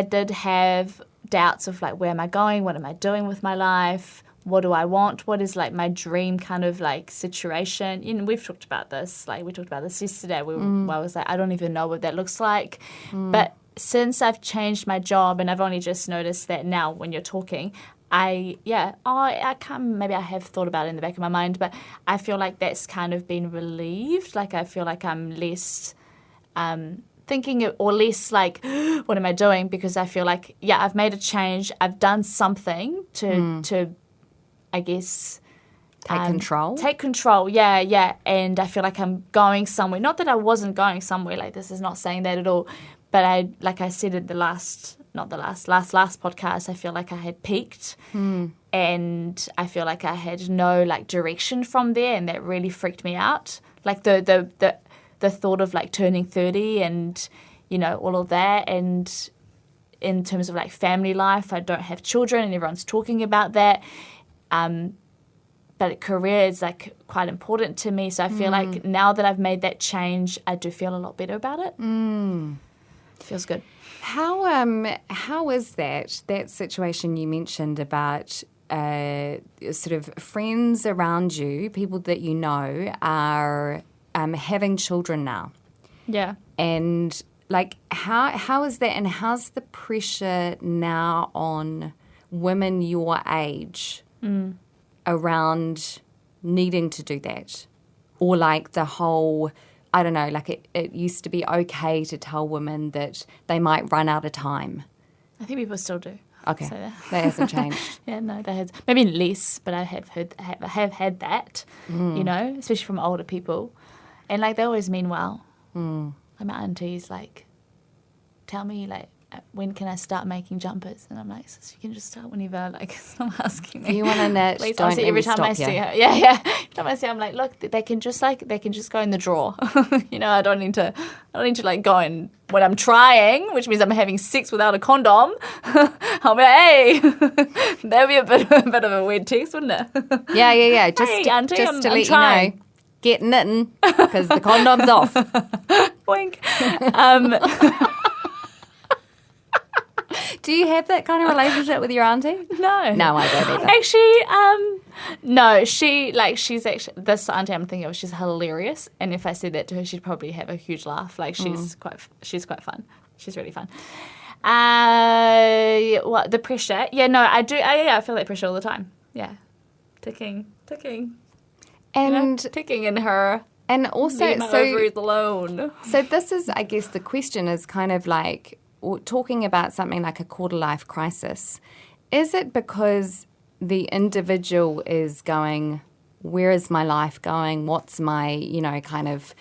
did have doubts of like, where am I going? What am I doing with my life? what do I want? What is like my dream kind of like situation? You know, we've talked about this. Like we talked about this yesterday. I was like, I don't even know what that looks like. But since I've changed my job, and I've only just noticed that now when you're talking, I can't, maybe I have thought about it in the back of my mind, but I feel like that's kind of been relieved. Like I feel like I'm less thinking or less like, what am I doing? Because I feel like, I've made a change. I've done something to I guess, Take control. Yeah. And I feel like I'm going somewhere. Not that I wasn't going somewhere. Like this is not saying that at all. But like I said at the last podcast, I feel like I had peaked, and I feel like I had no like direction from there, and that really freaked me out. Like the thought of like turning 30 and, you know, all of that. And in terms of like family life, I don't have children, and everyone's talking about that. But career is like quite important to me. So I feel like now that I've made that change, I do feel a lot better about it. Feels good. How is that situation you mentioned about sort of friends around you, people that you know are having children now? Yeah. And like how is that, and how's the pressure now on women your age around needing to do that? Or like the whole, I don't know, like it used to be okay to tell women that they might run out of time. I think people still do. Okay, So, that hasn't changed. Yeah, no, that has maybe less, but I have had that, you know, especially from older people, and like they always mean well. Like my auntie's like, tell me like, when can I start making jumpers? And I'm like, so you can just start whenever. Like, stop asking me. Do you want to knit? Please, Don't every time I stop see you. her. Yeah. Every time I see her, I'm like, look, they can just go in the drawer. You know, I don't need to like go in when I'm trying, which means I'm having sex without a condom. I'll be like, hey, that'd be a bit of a weird text, wouldn't it? Yeah. Just, Hey, auntie, just I'm to let trying. you know, get knitting because the condom's off. Wink. Do you have that kind of relationship with your auntie? No. No, I don't either. Actually, no. She's actually, this auntie I'm thinking of, she's hilarious. And if I said that to her, she'd probably have a huge laugh. Like she's quite fun. She's really fun. What the pressure? Yeah, no, I do. I feel that pressure all the time. Yeah, ticking, And ticking in her. and also, Leave my ovaries alone. so this is, I guess, the question is kind of like talking about something like a quarter life crisis. Is it because the individual is going, where is my life going? What's my, you know, kind of,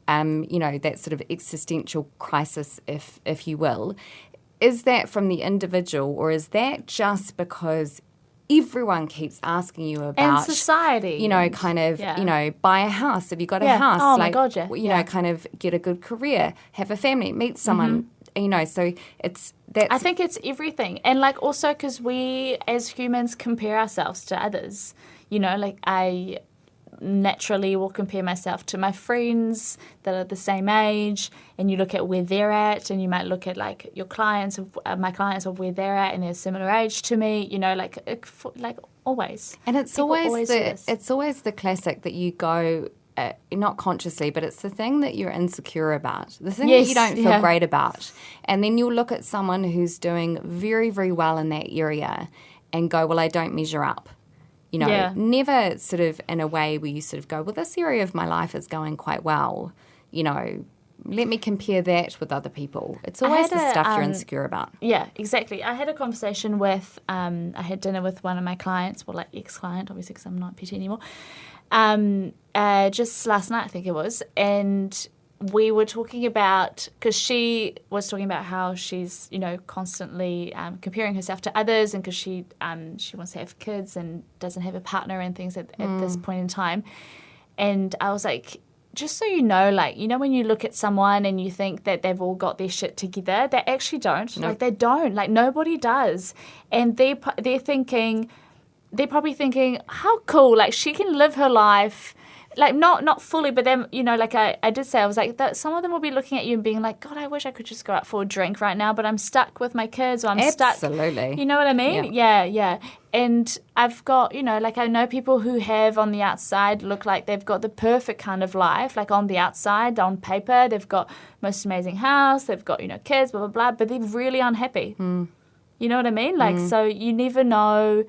you know, that sort of existential crisis, if you will. Is that from the individual, or is that just because everyone keeps asking you about, And society. you know, kind of, Yeah. you know, buy a house. Have you got a Yeah. house? Oh, my like, God, yeah. You Yeah. know, kind of get a good career, have a family, meet someone, you know, so that's... I think it's everything. And, like, also because we, as humans, compare ourselves to others. You know, like, I naturally will compare myself to my friends that are the same age, and you look at where they're at, and you might look at, like, your clients, my clients of where they're at, and they're a similar age to me, you know, like always. And it's People always do this. it's always the classic that you go, not consciously, but it's the thing that you're insecure about, the thing that you Yes, don't feel yeah. great about. And then you'll look at someone who's doing very, very well in that area and go, well, I don't measure up. You know, Yeah. never sort of in a way where you sort of go, well, this area of my life is going quite well. You know, let me compare that with other people. It's always had the a, stuff you're insecure about. Yeah, exactly. I had a conversation with, I had dinner with one of my clients, well, like ex-client, obviously, because I'm not PT anymore, just last night, I think it was, and we were talking about, because she was talking about how she's, you know, constantly comparing herself to others, and because she wants to have kids and doesn't have a partner and things at this point in time. And I was like, just so you know, like, you know, when you look at someone and you think that they've all got their shit together, they actually don't. No. Like, they don't. Like, nobody does. And they're probably thinking, how cool, like, she can live her life like not fully, but then, you know, like I did say, I was like, that some of them will be looking at you and being like, God, I wish I could just go out for a drink right now, but I'm stuck with my kids, or I'm stuck. Absolutely. You know what I mean? Yeah. And I've got, you know, like I know people who have on the outside look like they've got the perfect kind of life, like on the outside, on paper, they've got most amazing house, they've got, you know, kids, blah, blah, blah, but they're really unhappy. You know what I mean? Like, so you never know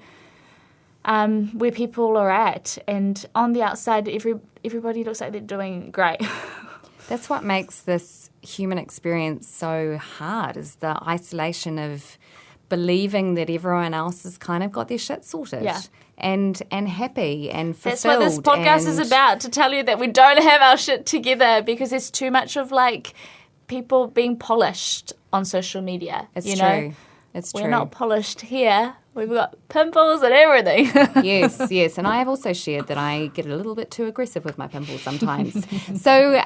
where people are at, and on the outside, everybody looks like they're doing great. That's what makes this human experience so hard, is the isolation of believing that everyone else has kind of got their shit sorted and happy and fulfilled. That's what this podcast is about, to tell you that we don't have our shit together, because there's too much of like people being polished on social media. It's you true. know? It's true. We're not polished here. We've got pimples and everything. Yes. And I have also shared that I get a little bit too aggressive with my pimples sometimes. So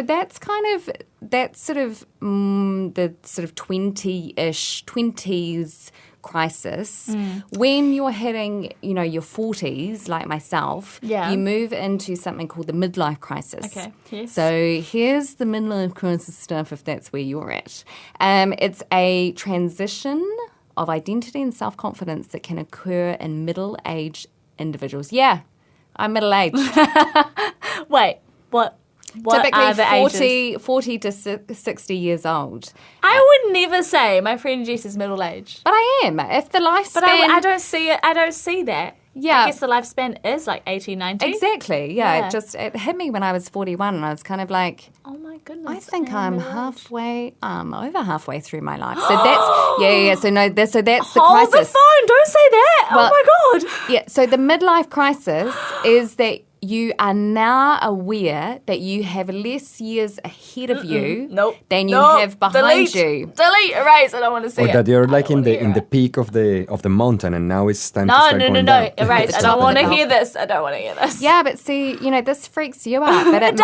that's kind of, that's sort of the sort of 20s crisis. When you're hitting, you know, your 40s, like myself, you move into something called the midlife crisis. Okay, yes. So here's the midlife crisis stuff, if that's where you're at. It's a transition of identity and self-confidence that can occur in middle-aged individuals. Yeah, I'm middle-aged. Wait, what Typically are the ages? 40 to 60 years old. I would never say my friend Jess is middle-aged. But I am. If the lifespan... But I don't see it. I don't see that. Yeah. I guess the lifespan is like 80, 90. Exactly, yeah. It hit me when I was 41, and I was kind of like... Oh my goodness. I think I'm over halfway through my life. So that's, so that's the Hold crisis. the phone, don't say that. Well, oh my God. Yeah, so the midlife crisis is that you are now aware that you have less years ahead of you than you have behind you. Delete, erase, I don't want to see Or it. that you're like in the peak of the mountain, and now it's time to start going down. Erase, I don't want to hear this. Yeah, but see, you know, this freaks you out. But at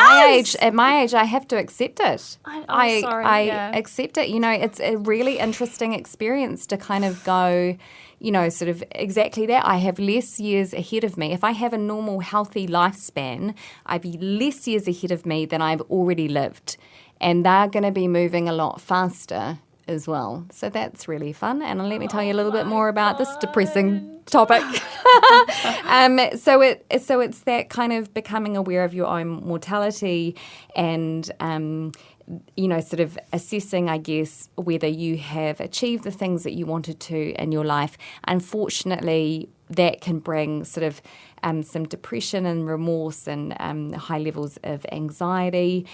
my age, I have to accept it. I accept it. You know, it's a really interesting experience to kind of go, you know, sort of exactly that. I have less years ahead of me. If I have a normal, healthy lifespan, I've less years ahead of me than I've already lived. And they're going to be moving a lot faster as well. So that's really fun. And let me tell you a little bit more about this depressing topic. So it's that kind of becoming aware of your own mortality and you know, sort of assessing, I guess, whether you have achieved the things that you wanted to in your life. Unfortunately, that can bring sort of some depression and remorse and high levels of anxiety.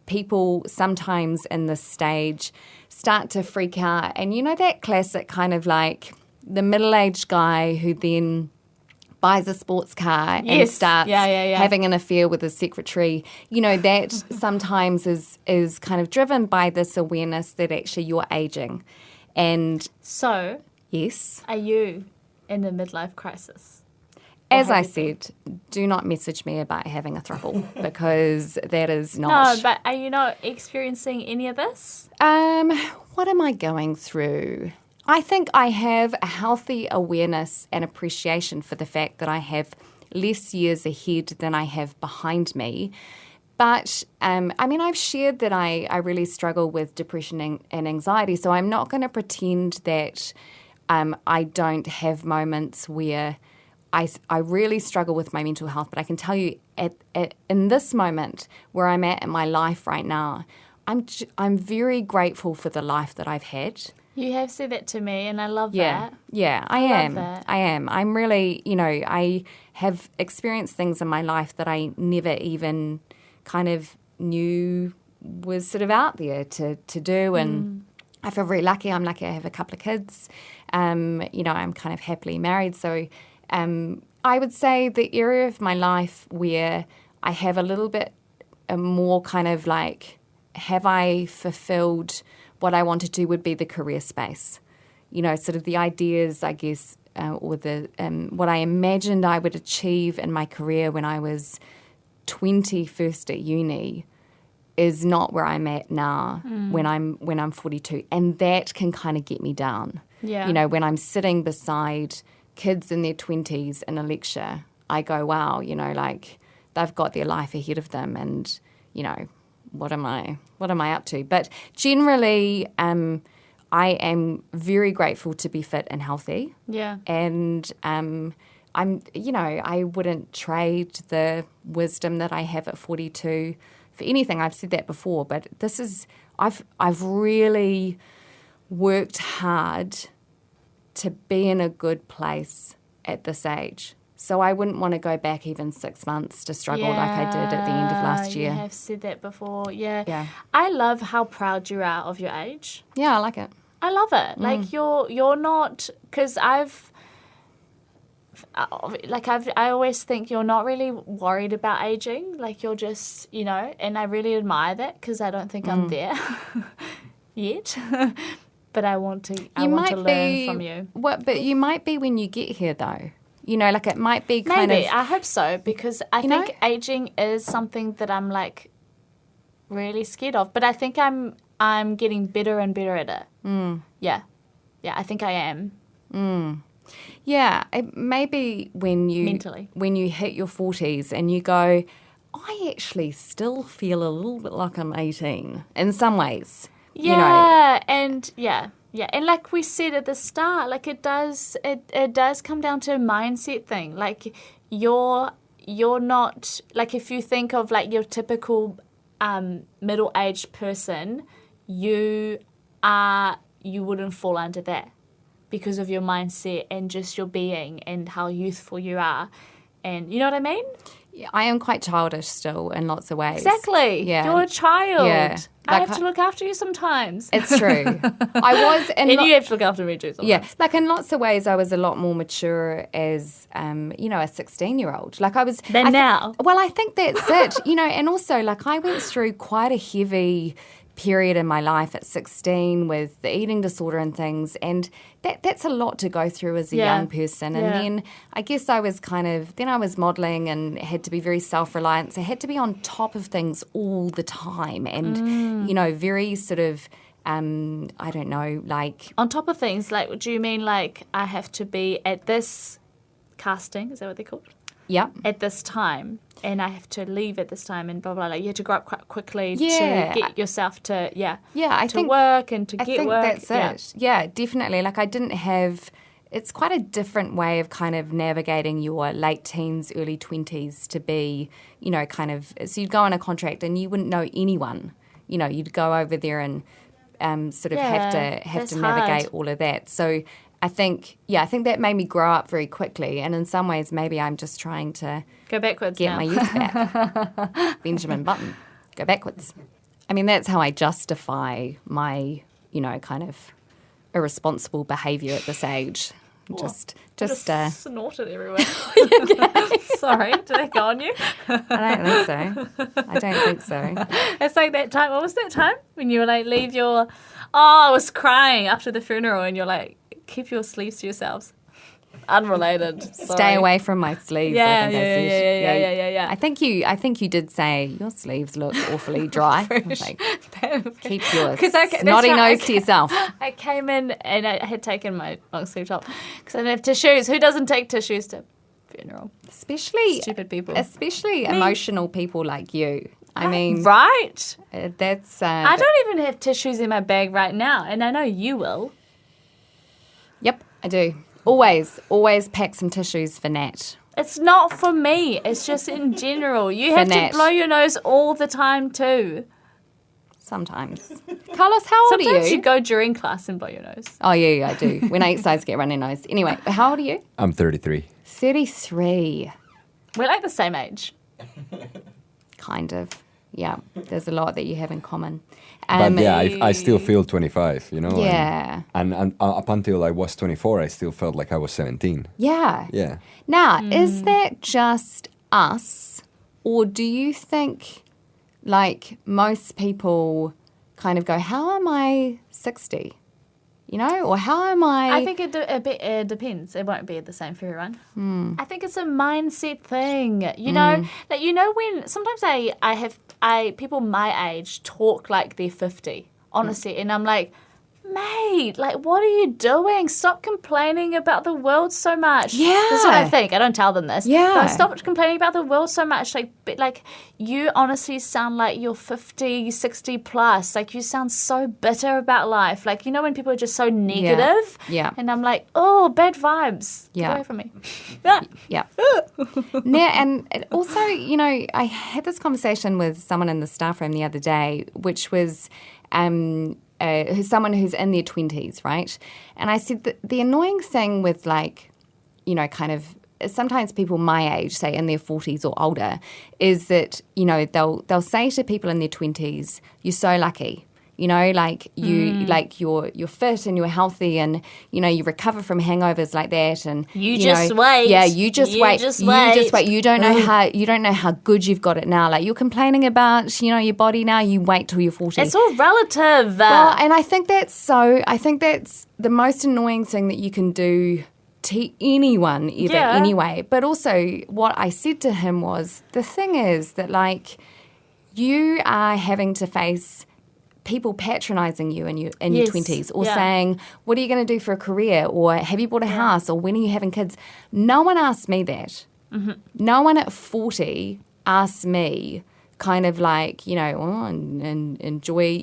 People sometimes in this stage start to freak out. And, you know, that classic kind of like the middle-aged guy who then buys a sports car and starts having an affair with his secretary. You know, that sometimes is kind of driven by this awareness that actually you're aging. And so, yes, are you in a midlife crisis? As I said, do not message me about having a throuple because that is not... No, but are you not experiencing any of this? What am I going through? I think I have a healthy awareness and appreciation for the fact that I have less years ahead than I have behind me. But, I mean, I've shared that I really struggle with depression and anxiety, so I'm not going to pretend that I don't have moments where I really struggle with my mental health. But I can tell you in this moment where I'm at in my life right now, I'm very grateful for the life that I've had. You have said that to me, and I love that. Yeah, I am. I'm really, you know, I have experienced things in my life that I never even kind of knew was sort of out there to do. And I feel very lucky. I'm lucky I have a couple of kids. You know, I'm kind of happily married. So I would say the area of my life where I have a little bit more kind of like, have I fulfilled what I want to do would be the career space. You know, sort of the ideas, I guess, or the what I imagined I would achieve in my career when I was 20, first at uni, is not where I'm at now when I'm 42, and that can kind of get me down. Yeah. You know, when I'm sitting beside kids in their 20s in a lecture, I go, wow, you know, like they've got their life ahead of them, and what am I up to? But generally, I am very grateful to be fit and healthy. Yeah. And I wouldn't trade the wisdom that I have at 42 for anything. I've said that before, but I've really worked hard to be in a good place at this age. So I wouldn't want to go back even 6 months to struggle like I did at the end of last year. You have said that before. Yeah. Yeah. I love how proud you are of your age. Yeah, I like it. I love it. Like you're not, because I always think you're not really worried about aging. Like you're just, and I really admire that because I don't think I'm there yet. But I want to learn from you. But you might be when you get here though. Like it might be kind Maybe. of. I hope so because I think aging is something that I'm like really scared of. But I think I'm getting better and better at it. Yeah. Yeah, I think I am. Yeah, maybe when you Mentally. when you hit your 40s and you go, I actually still feel a little bit like I'm 18 in some ways. Yeah, and and like we said at the start, like it does come down to a mindset thing. Like you're not, like if you think of like your typical middle-aged person, you wouldn't fall under that because of your mindset and just your being and how youthful you are. And you know what I mean? Yeah, I am quite childish still in lots of ways. Exactly. Yeah. You're a child. Yeah. I have to look after you sometimes. It's true. I was, and you have to look after me too sometimes. Yeah, like in lots of ways, I was a lot more mature as, a 16-year-old. Like I was now. Well, I think that's it. And also like I went through quite a heavy period in my life at 16 with the eating disorder and things, and that's a lot to go through as a young person. And then I guess I was I was modelling and had to be very self-reliant, so I had to be on top of things all the time and, very sort of, I don't know, like... On top of things, like, do you mean like I have to be at this casting, is that what they're called? Yeah. At this time, and I have to leave at this time, and blah, blah, blah. Like, you have to grow up quite quickly to get yourself to, I think work and to get work. I think that's it. Yeah, definitely. Like, I didn't have... It's quite a different way of kind of navigating your late teens, early 20s to be, So you'd go on a contract and you wouldn't know anyone. You'd go over there and sort of have to navigate all of that. So... I think that made me grow up very quickly, and in some ways maybe I'm just trying to go backwards, get my youth back. Benjamin Button, go backwards. I mean, that's how I justify my, kind of irresponsible behaviour at this age. Just snorted everywhere. Sorry, did I go on you? I don't think so. It's like that time. What was that time when you were like, leave your? Oh, I was crying after the funeral, and you're like, keep your sleeves to yourselves. Unrelated. Sorry. Stay away from my sleeves. Yeah. I think you did say your sleeves look awfully dry. I was like, keep your snotty nose to yourself. I came in and I had taken my long sleeve top because I didn't have tissues. Who doesn't take tissues to funeral? Especially stupid people. Especially emotional people like you. I mean, right? That's. I don't even have tissues in my bag right now, and I know you will. Yep, I do. Always pack some tissues for Nat. It's not for me. It's just in general. You have to blow your nose all the time too. Sometimes. Carlos, how old are you? Sometimes you go during class and blow your nose. Oh, yeah, I do. When I exercise, get runny nose. Anyway, how old are you? I'm 33. 33. We're like the same Kind of. Yeah, there's a lot that you have in common. But I still feel 25, Yeah. And up until I was 24, I still felt like I was 17. Yeah. Yeah. Now, is that just us, or do you think, like, most people kind of go, how am I 60? Or how am I... I think it depends. It won't be the same for everyone. I think it's a mindset thing. When sometimes I people my age talk like they're 50, honestly, and I'm like, mate, like, what are you doing? Stop complaining about the world so much. Yeah. This is what I think. I don't tell them this. Yeah. But stop complaining about the world so much. Like, you honestly sound like you're 50, 60 plus. Like, you sound so bitter about life. Like, you know when people are just so negative? Yeah. And I'm like, oh, bad vibes. Yeah. Get away from me. Yeah. And also, you know, I had this conversation with someone in the staff room the other day, which was who's someone who's in their 20s, right? And I said that the annoying thing with, like, you know, kind of sometimes people my age, say in their 40s or older, is that, you know, they'll say to people in their 20s, you're so lucky. You know, like you're fit and you're healthy, and you know you recover from hangovers like that, and you just wait. Yeah, you just wait. You don't know how good you've got it now. Like you're complaining about, you know, your body now. You wait till you're 40. It's all relative. Well, and I think that's the most annoying thing that you can do to anyone ever, anyway. But also, what I said to him was, the thing is that, like, you are having to face people patronising you in your 20s, or saying, what are you going to do for a career, or have you bought a house, or when are you having kids? No one asked me that. Mm-hmm. No one at 40 asked me kind of like, you know, and enjoy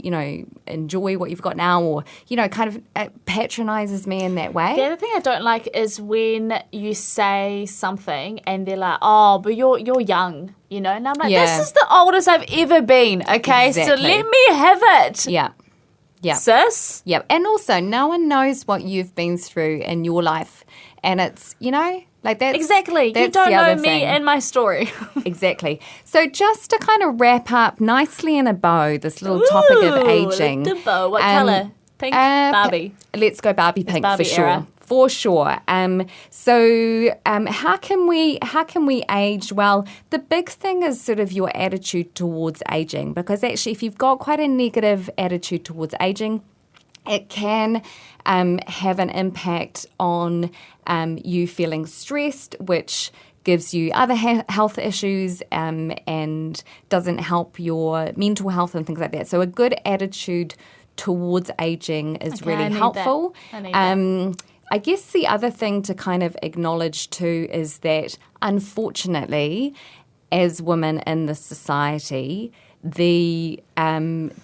what you've got now, or, you know, kind of patronises me in that way. The other thing I don't like is when you say something and they're like, oh, but you're young, you know, and I'm like, this is the oldest I've ever been, okay? Exactly. So let me have it. Yeah. Yeah. Sis? Yep. And also, no one knows what you've been through in your life. And it's, you know, like that's... Exactly. That's you don't the know other me thing. and my story. Exactly. So just to kind of wrap up nicely in a bow this little topic of aging. The bow. What colour? Pink? Barbie. Let's go Barbie pink Barbie for sure. era. For sure. So how can we age? Well, the big thing is sort of your attitude towards aging, because actually if you've got quite a negative attitude towards aging, it can have an impact on you feeling stressed, which gives you other health issues and doesn't help your mental health and things like that. So a good attitude towards aging is really helpful. I need that. I guess the other thing to kind of acknowledge too is that, unfortunately, as women in this society, the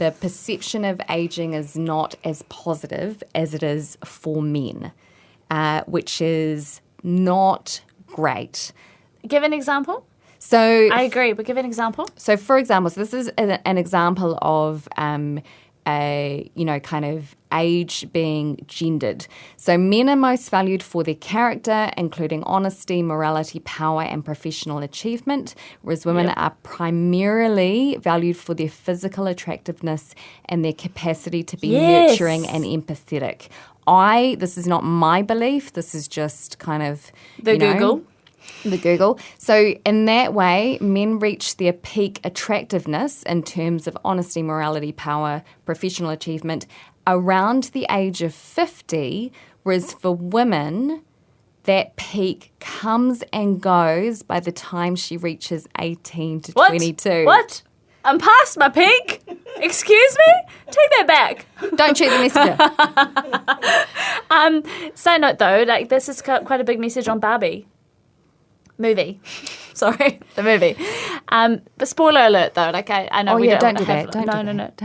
perception of aging is not as positive as it is for men, which is not great. Give an example. So I agree, but give an example. So, for example, this is an example of kind of age being gendered. So men are most valued for their character, including honesty, morality, power, and professional achievement, whereas women are primarily valued for their physical attractiveness and their capacity to be nurturing and empathetic. This is not my belief, this is just kind of the Google. So in that way, men reach their peak attractiveness in terms of honesty, morality, power, professional achievement around the age of 50, whereas for women, that peak comes and goes by the time she reaches 18 to 22. What? I'm past my peak? Excuse me? Take that back. Don't shoot the messenger. Side note though, like this is quite a big message on Barbie. Movie. Sorry, the movie. But spoiler alert though, like I know we don't do that. No,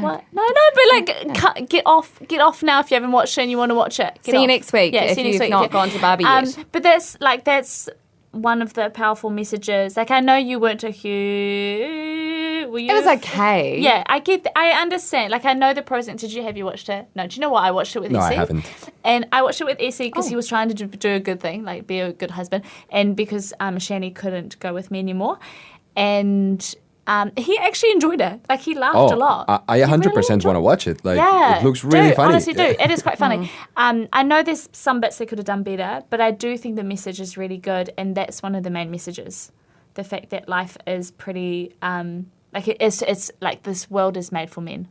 what? No, but like get off now if you haven't watched it and you want to watch it. See you next week if you've not gone to Barbie yet. But that's one of the powerful messages. Like I know you weren't a huge... It was okay. Yeah, I understand. Like I know the pros and... Have you watched it? No, do you know what? I watched it with No, Essie. I haven't. And I watched it with Essie because he was trying to do a good thing, like be a good husband. And because Shani couldn't go with me anymore. And he actually enjoyed it. Like he laughed a lot. I 100% want to watch it. Like it looks really funny. Honestly do. It is quite funny. I know there's some bits they could have done better, but I do think the message is really good, and that's one of the main messages. The fact that life is pretty it's like this world is made for men.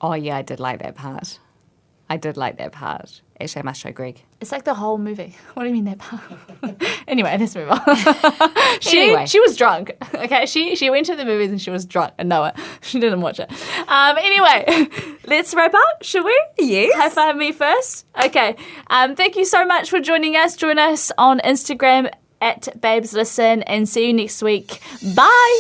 Oh yeah, I did like that part. I did like that part. Actually, I must show Greg. It's like the whole movie. What do you mean that part? Anyway, let's move on. Anyway. She was drunk. Okay, she went to the movies and she was drunk and know it. She didn't watch it. Anyway, let's wrap up, should we? Yes. High five me first. Okay. Thank you so much for joining us. Join us on Instagram @BabesListen and see you next week. Bye.